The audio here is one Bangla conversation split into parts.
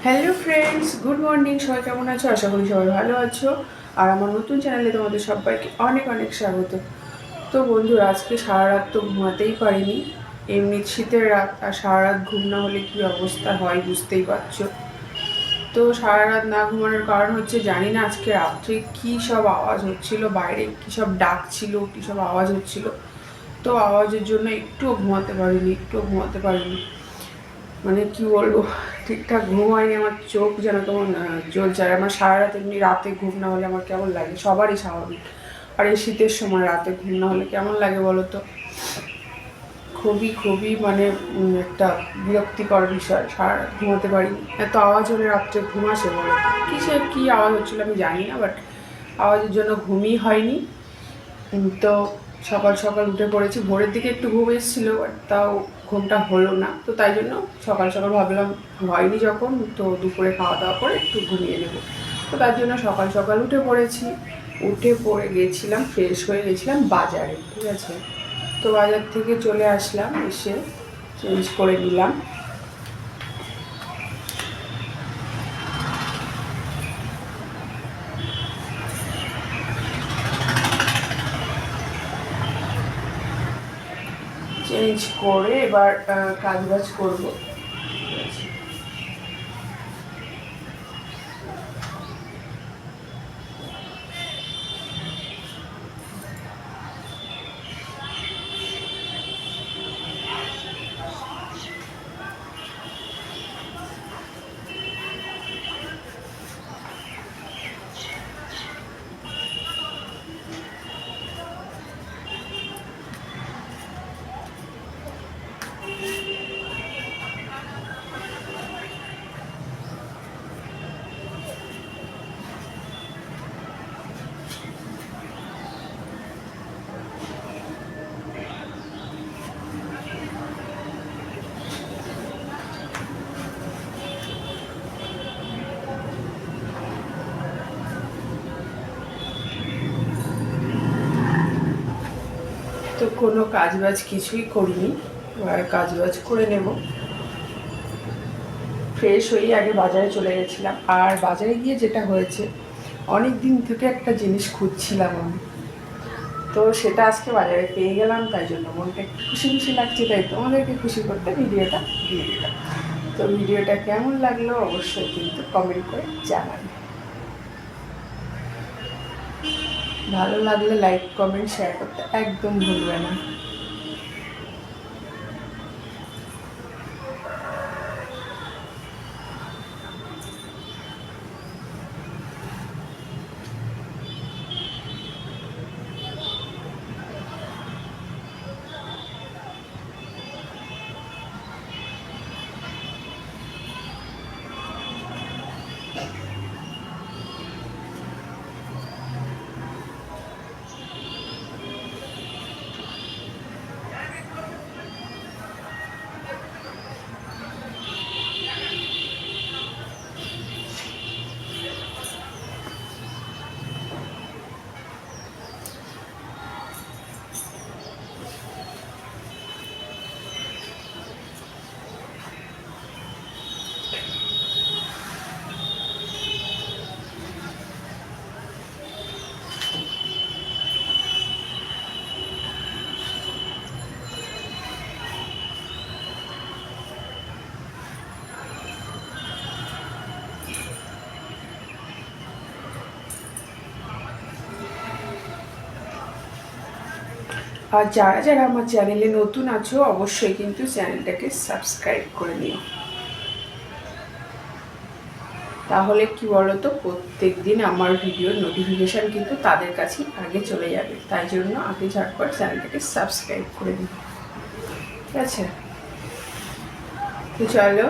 Hello friends, good morning. সবাই কেমন আছো? আশা করি সবাই ভালো আছো। আর আমার নতুন চ্যানেলে তোমাদের সবাইকে অনেক অনেক স্বাগত। তো বন্ধুরা, আজকে সারা রাত তো ঘুমাতেই পারিনি। এমনি শীতের রাত, আর সারা রাত ঘুম না হলে কী অবস্থা হয় বুঝতেই পারছো। তো সারা রাত না ঘুমানোর কারণ হচ্ছে, জানি না আজকে রাত্রে কী সব আওয়াজ হচ্ছিল, বাইরে কী সব ডাক ছিল, কী সব আওয়াজ হচ্ছিল। তো আওয়াজের জন্য একটুও ঘুমাতে পারিনি। মানে কি বলবো, ঠিকঠাক ঘুম হয়নি। আমার চোখ যেন কেমন জ্বলছে। আর আমার সারা রাত এমনি রাতে ঘুম না হলে আমার কেমন লাগে, সবারই স্বাভাবিক। আর এই শীতের সময় রাতে ঘুম না হলে কেমন লাগে বলো তো? খুবই খুবই মানে একটা বিরক্তিকর বিষয়। সারা রাত ঘুমাতে পারিনি। এত আওয়াজ হলে রাত্রে ঘুম আসে বলো? কিসের কী আওয়াজ হচ্ছিলো আমি জানি না, বাট আওয়াজের জন্য ঘুমই হয়নি। তো সকাল সকাল উঠে পড়েছি। ভোরের দিকে একটু ঘুম এসেছিলো, বাট তাও ঘুমটা হলো না। তো তাই জন্য সকাল সকাল ভাবলাম হয়নি যখন, তো দুপুরে খাওয়া দাওয়া করে একটু ঘুমিয়ে নেবো। তো তার জন্য সকাল সকাল উঠে পড়েছি। উঠে পড়ে গেছিলাম, ফ্রেশ হয়ে গেছিলাম বাজারে, ঠিক আছে। তো বাজার থেকে চলে আসলাম, এসে চেঞ্জ করে নিলাম। চেঞ্জ করে এবার কাজ বাজ করবো। তো কোনো কাজবাজ কিছুই করিনি, এবার কাজবাজ করে নেব। ফ্রেশ হয়ে আগে বাজারে চলে গেছিলাম। আর বাজারে গিয়ে যেটা হয়েছে, অনেক দিন থেকে একটা জিনিস খুঁজছিলাম আমি, তো সেটা আজকে বাজারে পেয়ে গেলাম। তাই জন্য মনটা একটু খুশি খুশি লাগছে, তাই তোমাদেরকে খুশি করতে ভিডিওটা দিয়ে দিলাম। তো ভিডিওটা কেমন লাগলো অবশ্যই কিন্তু কমেন্ট করে জানাবে। ভালো লাগলে লাইক কমেন্ট শেয়ার করতে একদম ভুলবে না। আর যারা যারা আমার চ্যানেলে নতুন আছো অবশ্যই কিন্তু চ্যানেলটাকে সাবস্ক্রাইব করে নিও। তাহলে কি বলতো, প্রত্যেক দিন আমার ভিডিওর নোটিফিকেশান কিন্তু তাদের কাছেই আগে চলে যাবে। তাই জন্য আগে ঝটপট চ্যানেলটাকে সাবস্ক্রাইব করে নিও, ঠিক আছে? তো চলো,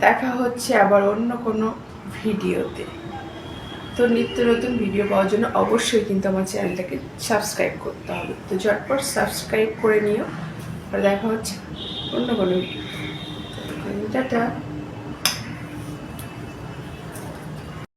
দেখা হচ্ছে আবার অন্য কোনো ভিডিওতে। তো নিত্য নতুন ভিডিও পাওয়ার জন্য অবশ্যই কিন্তু আমার চ্যানেলটাকে সাবস্ক্রাইব করতে হবে। তো ঝটপট সাবস্ক্রাইব করে নিও। আর দেখা হচ্ছে অন্য কোনো টাটা।